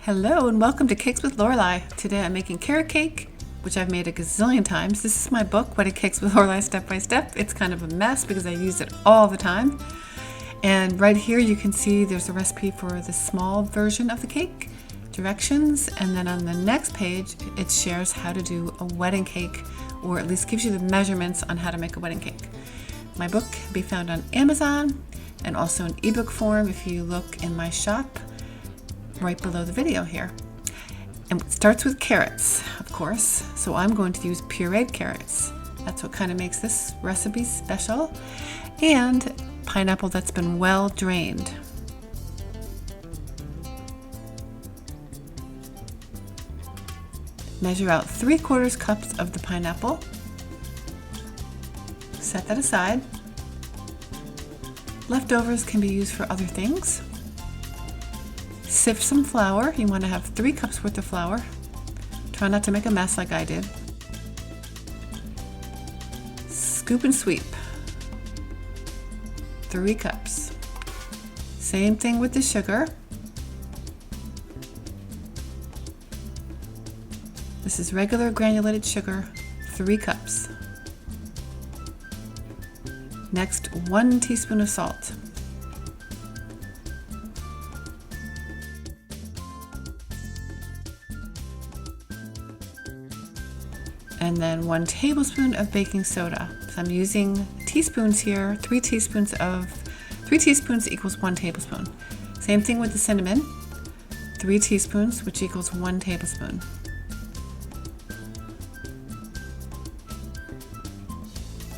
Hello and welcome to Cakes with Lorelei. Today I'm making carrot cake, which I've made a gazillion times. This is my book, Wedding Cakes with Lorelei Step by Step. It's kind of a mess because I use it all the time. And right here you can see there's a recipe for the small version of the cake, directions, and then on the next page it shares how to do a wedding cake, or at least gives you the measurements on how to make a wedding cake. My book can be found on Amazon and also in ebook form if you look in my shop right below the video here. And it starts with carrots, of course, so I'm going to use pureed carrots. That's what kind of makes this recipe special. And pineapple that's been well drained. Measure out 3/4 cups of the pineapple. Set that aside. Leftovers can be used for other things. Sift some flour. You want to have 3 cups worth of flour. Try not to make a mess like I did. Scoop and sweep. 3 cups. Same thing with the sugar. This is regular granulated sugar, 3 cups. Next, 1 teaspoon of salt. And then 1 tablespoon of baking soda. So I'm using teaspoons here, 3 teaspoons equals 1 tablespoon. Same thing with the cinnamon, 3 teaspoons, which equals 1 tablespoon.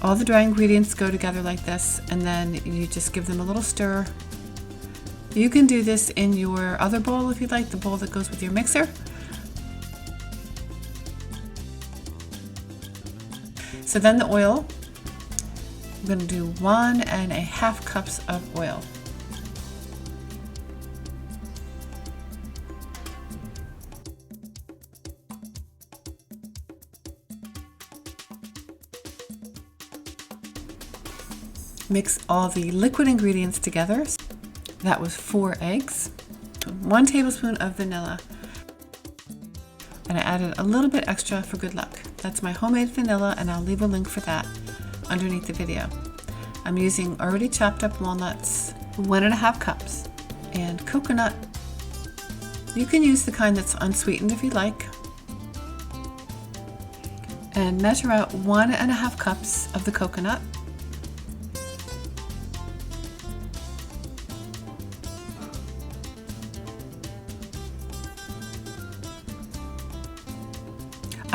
All the dry ingredients go together like this, and then you just give them a little stir. You can do this in your other bowl if you'd like, the bowl that goes with your mixer. So then the oil, I'm going to do 1.5 cups of oil. Mix all the liquid ingredients together. That was 4 eggs, 1 tablespoon of vanilla, and I added a little bit extra for good luck. That's my homemade vanilla, and I'll leave a link for that underneath the video. I'm using already chopped up walnuts, 1.5 cups, and coconut. You can use the kind that's unsweetened if you like. And measure out 1.5 cups of the coconut.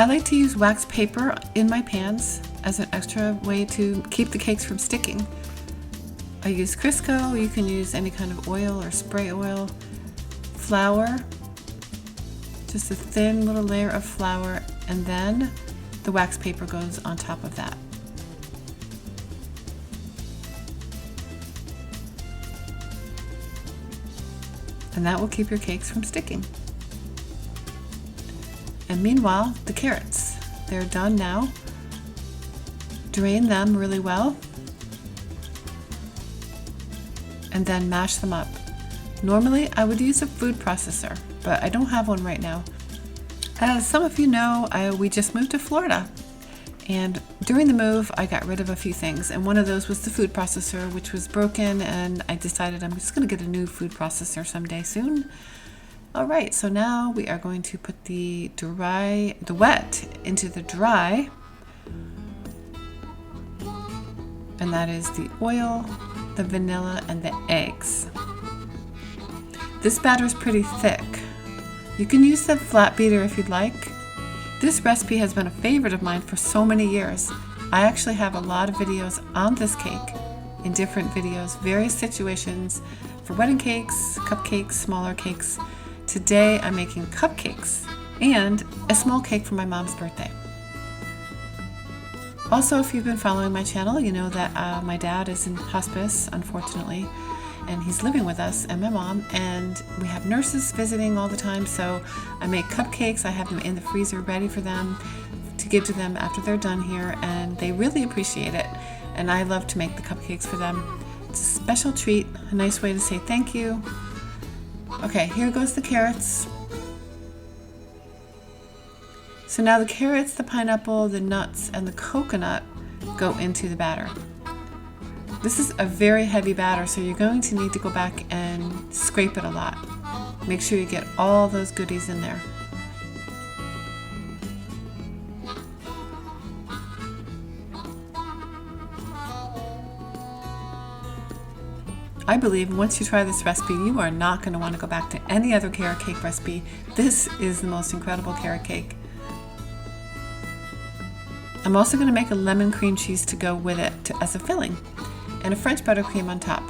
I like to use wax paper in my pans as an extra way to keep the cakes from sticking. I use Crisco. You can use any kind of oil or spray oil. Flour, just a thin little layer of flour, and then the wax paper goes on top of that. And that will keep your cakes from sticking. And meanwhile, the carrots, they're done now. Drain them really well, and then mash them up. Normally, I would use a food processor, but I don't have one right now. As some of you know, we just moved to Florida, and during the move, I got rid of a few things, and one of those was the food processor, which was broken, and I decided I'm just going to get a new food processor someday soon. Alright, so now we are going to put the wet into the dry, and that is the oil, the vanilla, and the eggs. This batter is pretty thick. You can use the flat beater if you'd like. This recipe has been a favorite of mine for so many years. I actually have a lot of videos on this cake, in different videos, various situations for wedding cakes, cupcakes, smaller cakes. Today I'm making cupcakes and a small cake for my mom's birthday. Also, if you've been following my channel, you know that my dad is in hospice, unfortunately, and he's living with us and my mom, and we have nurses visiting all the time, so I make cupcakes. I have them in the freezer ready for them to give to them after they're done here, and they really appreciate it, and I love to make the cupcakes for them. It's a special treat, a nice way to say thank you. Okay, here goes the carrots. So now the carrots, the pineapple, the nuts, and the coconut go into the batter. This is a very heavy batter, so you're going to need to go back and scrape it a lot. Make sure you get all those goodies in there. I believe once you try this recipe, you are not going to want to go back to any other carrot cake recipe. This is the most incredible carrot cake. I'm also going to make a lemon cream cheese to go with it as a filling, and a French buttercream on top.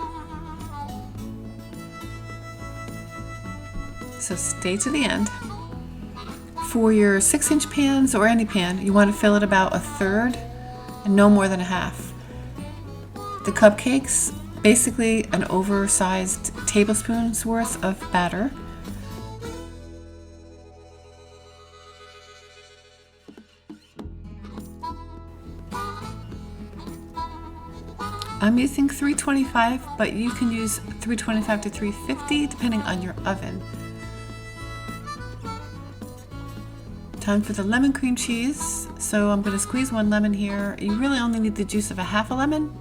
So stay to the end. For your 6-inch pans or any pan, you want to fill it about 1/3 and no more than 1/2. The cupcakes, basically an oversized tablespoon's worth of batter. I'm using 325, but you can use 325 to 350 depending on your oven. Time for the lemon cream cheese. So I'm going to squeeze 1 lemon here. You really only need the juice of 1/2 lemon.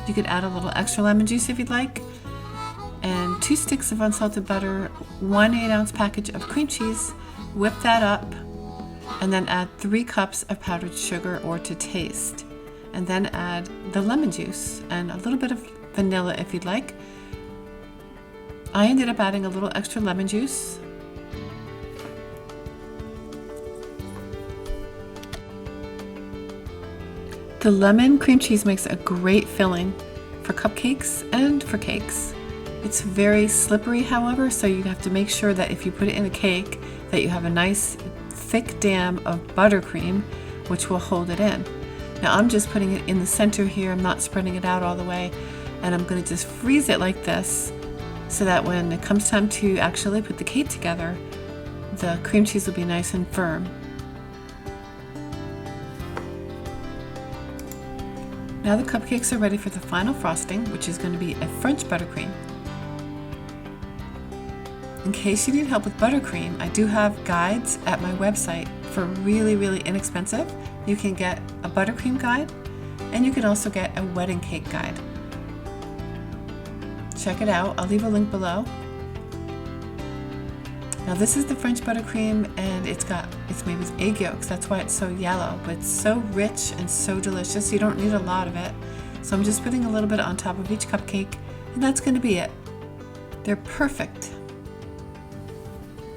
You could add a little extra lemon juice if you'd like. And 2 sticks of unsalted butter, 1 8-ounce package of cream cheese. Whip that up, and then add 3 cups of powdered sugar or to taste. And then add the lemon juice and a little bit of vanilla if you'd like. I ended up adding a little extra lemon juice. The lemon cream cheese makes a great filling for cupcakes and for cakes. It's very slippery, however, so you have to make sure that if you put it in a cake that you have a nice thick dam of buttercream which will hold it in. Now I'm just putting it in the center here. I'm not spreading it out all the way, and I'm going to just freeze it like this so that when it comes time to actually put the cake together, the cream cheese will be nice and firm. Now the cupcakes are ready for the final frosting, which is going to be a French buttercream. In case you need help with buttercream, I do have guides at my website for really inexpensive. You can get a buttercream guide, and you can also get a wedding cake guide. Check it out. I'll leave a link below. Now this is the French buttercream, and it's made with egg yolks. That's why it's so yellow, but it's so rich and so delicious. You don't need a lot of it. So I'm just putting a little bit on top of each cupcake, and that's going to be it. They're perfect.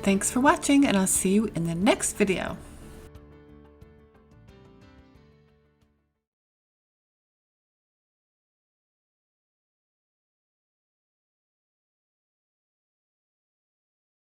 Thanks for watching, and I'll see you in the next video.